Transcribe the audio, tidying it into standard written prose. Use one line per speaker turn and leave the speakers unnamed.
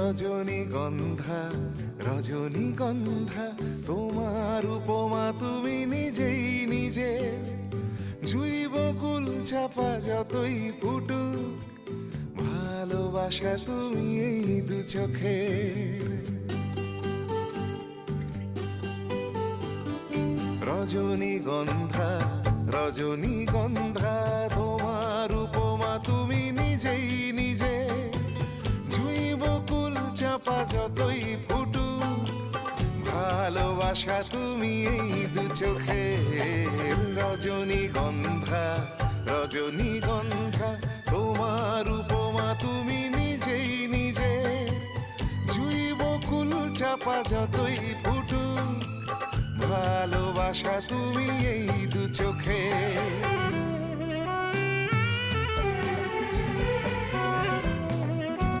রজনীগন্ধা রজনীগন্ধা তোমার উপমা তুমি নিজেই নিজে। জুই বকুল চাপা যতই ফুটুক, ভালোবাসা তুমি এই দু চোখের। রজনীগন্ধা রজনীগন্ধা তোমার উপমা তুমি নিজেই নিজে। জুই বকুল চাপা যতই ফুটুক, ভালোবাসা তুমি এই দু চোখের। রজনীগন্ধা রজনীগন্ধা তোমার উপমা তুমি নিজেই নিজে। জুই বকুল চাপা যতই ফুটুক, ভালোবাসা তুমি এই দু চোখে।